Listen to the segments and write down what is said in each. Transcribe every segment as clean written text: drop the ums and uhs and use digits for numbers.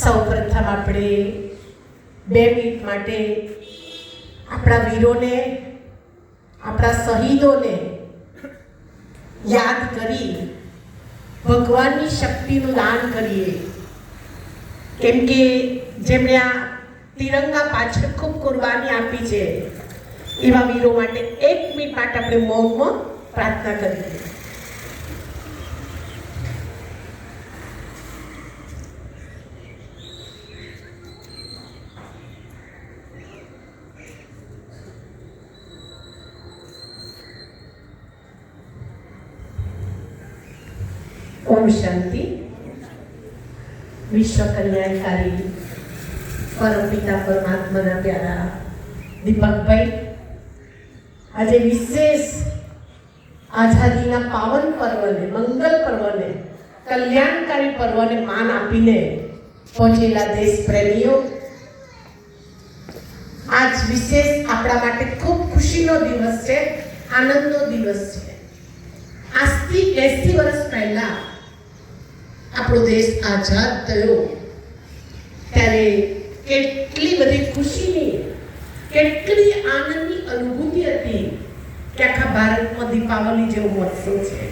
સૌપ્રથમ આપણે 2 મિનિટ માટે આપણા વીરોને, આપણા શહીદોને યાદ કરી ભગવાનની શક્તિનું દાન કરીએ. કેમ કે જેમણે આ તિરંગા પાછળ ખૂબ કુરબાની આપી છે એવા વીરો માટે 1 મિનિટ માટે આપણે મૌનમાં પ્રાર્થના કરીએ. ओम शांति. विश्व कल्याणकारी परमपिता परमात्मा प्यारा दीपक भाई आज विशेष आजादी पावन पर्व ने, मंगल पर्व ने, कल्याणकारी पर्व ने मान आपीने पहुंचेला देश प्रेमीओ, आज विशेष आपड़ा माटे खूब खुशीनो दिवस है, आनंदनो दिवस है. આજથી 80 વર્ષ પહેલા આપણો દેશ આઝાદ થયો ત્યારે કેટલી બધી ખુશીની, કેટલી આનંદની અનુભૂતિ હતી કે આખા ભારતમાં દીપાવલી જેવો મહોત્સવ છે.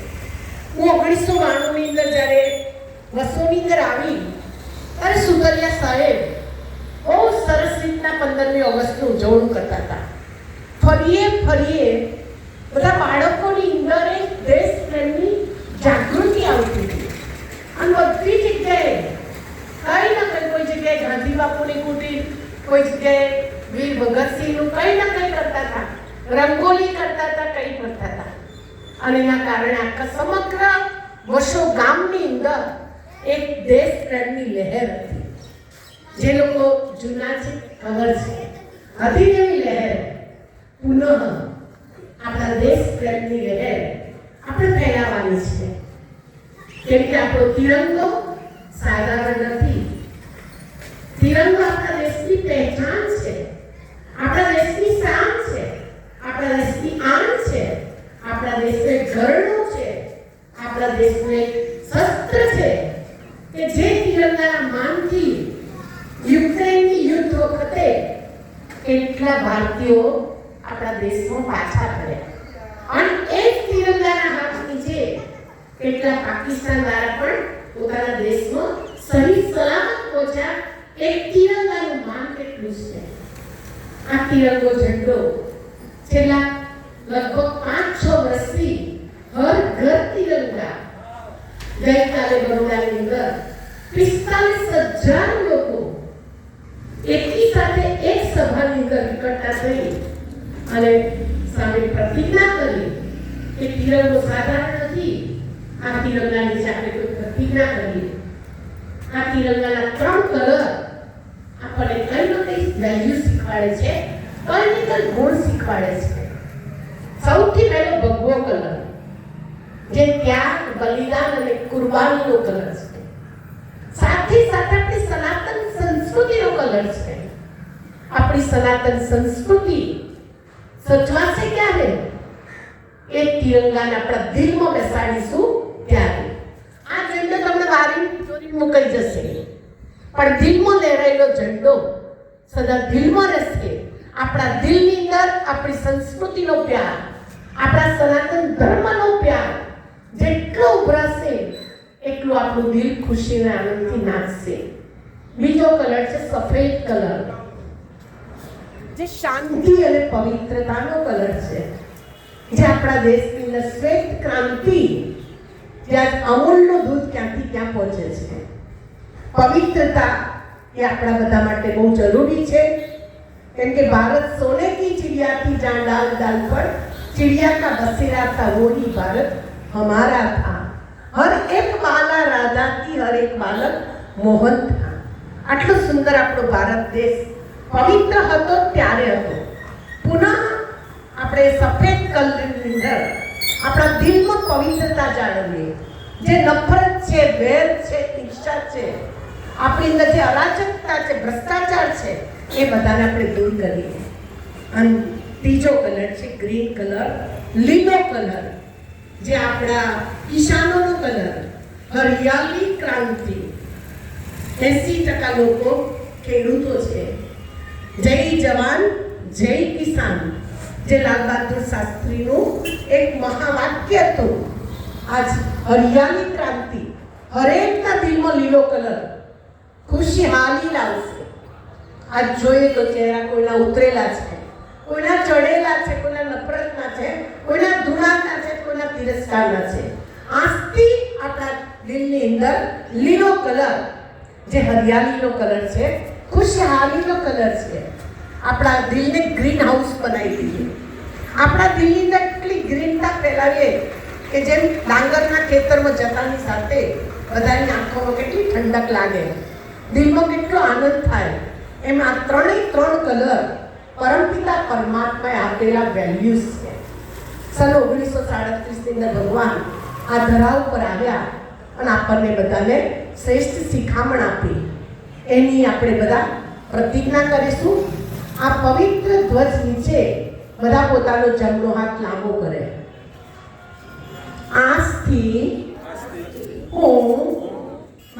હું 1992ની અંદર જ્યારે વસોની અંદર આવી ત્યારે સુતરિયા સાહેબ બહુ સરસ રીતના 15મી ઓગસ્ટની ઉજવણી કરતા હતા. ફરીએ બધા બાળકોની અંદર એક દેશ પ્રેમની જાગૃતિ આવતી હતી અને બધી જગ્યાએ કઈ ના કઈ, કોઈ જગ્યાએ ગાંધી બાપુની કુટીર, કોઈ જગ્યાએ વીર ભગતસિંહનું કઈ ના કઈ કરતા હતા, રંગોલી કરતા હતા, કઈ કરતા હતા. અને એના કારણે આખા સમગ્ર વસો ગામની અંદર એક દેશ પ્રેમની લહેર હતી. જે લોકો જૂના છે ખબર છે, હતી એવી લહેર પુનઃ આપણા દેશ પ્રેમની લહેર આપણે ફેલાવવાની છે. કેમ કે આપણો તિરંગો સાધારણ નથી. તિરંગો આપણા દેશની પહેચાન છે, આપણા દેશની શાન છે, આપણા દેશની આન છે, આપણા દેશને ઘરડો છે, આપણા દેશને શસ્ત્ર છે કે જે તિરંગાના માનથી યુક્રેનની યુદ્ધ વખતે કેટલા ભારતીયો આપણા દેશમાં પાછા ફર્યા અને એક તિરંગાના હાથ નીચે કેટલા પાકિસ્તાન દ્વારા પણ પોતાના દેશમાં સહી સલામત પહોંચ્યા. એક તિરંગાનું માન કેટલું છે. આ તિરંગો ઝંડો છેલ્લા લગભગ 5-6 વર્ષથી હર ઘર તિરંગા. ગઈકાલે બરોડાની અંદર 45,000 લોકો એકી સાથે એક સભાની અંદર એકઠા થઈ અને સામે પ્રતિજ્ઞા કરી કે તિરંગો સાધારણ નથી. આ તિરંગા નીચે આપણે કોઈ પ્રતિજ્ઞા કરીએ. આ તિરંગાના 3 કલર આપણને કઈ ને કઈ વેલ્યુ શીખવાડે છે, કઈ ને કઈ ગુણ શીખવાડે છે. સૌથી પહેલો ભગવો કલર, જે ત્યાગ, બલિદાન અને કુરબાનીનો કલર છે. સાથે સાથે આપણી સનાતન સંસ્કૃતિનો કલર છે. આપણી સનાતન સંસ્કૃતિ સચવાશે ક્યારે? એ તિરંગાને આપણા દિલમાં બેસાડીશું ત્યારે. આ ઝંડો તમને વારીની ચોરી મુકાઈ જશે, પણ દિલમાં લહેરાયેલો ઝંડો સદા દિલમાં રહેશે. આપણા દિલની અંદર આપણી સંસ્કૃતિનો પ્યાર, આપણા સનાતન ધર્મનો પ્યાર જેટલો ઉભરાશે એટલું આપણું દિલ ખુશી અને આનંદથી નાચશે. બીજો કલર છે સફેદ કલર, જે શાંતિ અને પવિત્રતાનો કલર છે. જે આપણા દેશની અંદર શ્વેત ક્રાંતિ, જ્યાં અમૂલનું દૂધ ક્યાંથી ક્યાં પહોંચે છે. પવિત્રતા એ આપણા બધા માટે બહુ જરૂરી છે. કેમ કે ભારત સોને કી ચિड़िया थी जहाँ डाल डाल पर चिड़िया का बसेरा था वही भारत हमारा था. हर एक बाला राधा की, हर एक बालक मोहन था. આટલો સુંદર આપણો ભારત દેશ પવિત્ર હતો ત્યારે હતો. પુનઃ આપણે સફેદ કલરની અંદર આપણા દિલમાં પવિત્રતા જાળવીએ. જે નફરત છે, વેર છે, ઈર્ષા છે, આપણી અંદર જે અરાજકતા છે, ભ્રષ્ટાચાર છે, એ બધાને આપણે દૂર કરીએ. અને ત્રીજો કલર છે ગ્રીન કલર, લીલો કલર, જે આપણા કિસાનોનો કલર, હરિયાળી ક્રાંતિ. 80% લોકો ખેડૂતો છે. જય જવાન જય કિસાન જે લાલ બહાદુર શાસ્ત્રીનું એક મહાવાક્ય હતું. આજ હરિયાળી ક્રાંતિ, હરેકના દિલમાં લીલો કલર ખુશહાલી લાવશે. આજ જોઈએ તો ચહેરા કોઈના ઉતરેલા છે, કોઈના ચડેલા છે, કોઈના નફરતના છે, કોઈના ધુણાના છે, કોઈના તિરસ્કારના છે. આજથી આપણા દિલની અંદર લીલો કલર, જે હરિયાળીનો કલર છે, ખુશહાલીનો કલર છે. આપણા દિલને ગ્રીન હાઉસ બનાવી દીધું. આપણા દિલની અંદર એટલી ગ્રીનતા ફેલાવીએ કે જેમ ડાંગરના ખેતરમાં જતાની સાથે બધાની આંખોમાં કેટલી ઠંડક લાગે, દિલમાં કેટલો આનંદ થાય. એમ આ ત્રણેય ત્રણ કલર પરમપિતા પરમાત્માએ આપેલા વેલ્યુઝ છે. સન 1937 ની અંદર ભગવાન આ ધરા ઉપર આવ્યા અને આપણને બધાને શ્રેષ્ઠ શિખામણ આપી. એની આપણે બધા પ્રતિજ્ઞા કરીશું. આ પવિત્ર ધ્વજ નીચે બધા પોતાનો જમણો હાથ લાંબો કરે. આજથી હું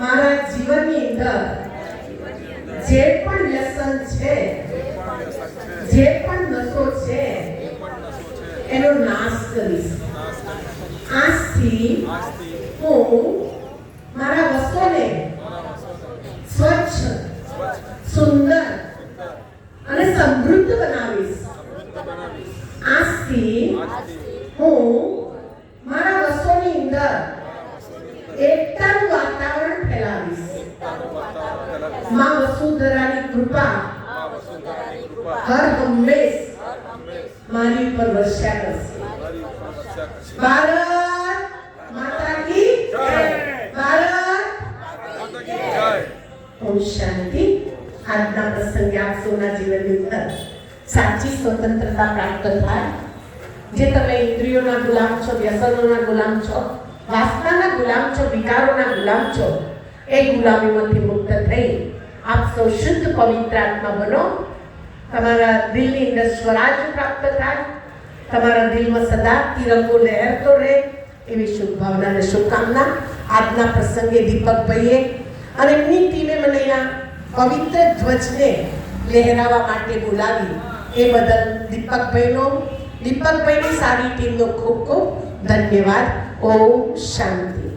મારા જીવનની અંદર જે પણ વ્યસન છે, જે પણ નશો છે, એનો નાશ કરીશ. આજથી હું મારા વસ્ત્રોને સ્વચ્છ, સુંદર અને સમૃદ્ધ બનાવીશ. આજથી હું મારા વસ્ત્રોની અંદર એકતાનું વાતાવરણ ફેલાવીશ. માં વસુંધરાની કૃપા હર હંમેશ મારી ઉપર વર્ષા કરશે. ભારત માતા કી જય. ભારત માતા કી જય. ઓમ શાંતિ. આજના પ્રસંગે આપ સૌના જીવનની અંદર સાચી સ્વતંત્રતા પ્રાપ્ત થાય. જે તમે ઇન્દ્રિયોના ગુલામ છો, વ્યસનોના ગુલામ છો, વાસનાના ગુલામ છો, વિકારોના ગુલામ છો, એ ગુલામીમાંથી મુક્ત થઈ આપ સૌ શુદ્ધ પવિત્ર આત્મા બનો. તમારા દિલની અંદર સ્વરાજ પ્રાપ્ત થાય. તમારા દિલમાં સદા તિરંગો લહેરતો રહે એવી શુભ ભાવના અને શુભકામના. આજના પ્રસંગે દીપકભાઈએ અને એમની ટીમે મને અહીંયા પવિત્ર ધ્વજને લહેરાવવા માટે બોલાવી. એ બદલ દીપકભાઈની સારી ટીમનો ખૂબ ખૂબ ધન્યવાદ. ઓમ શાંતિ.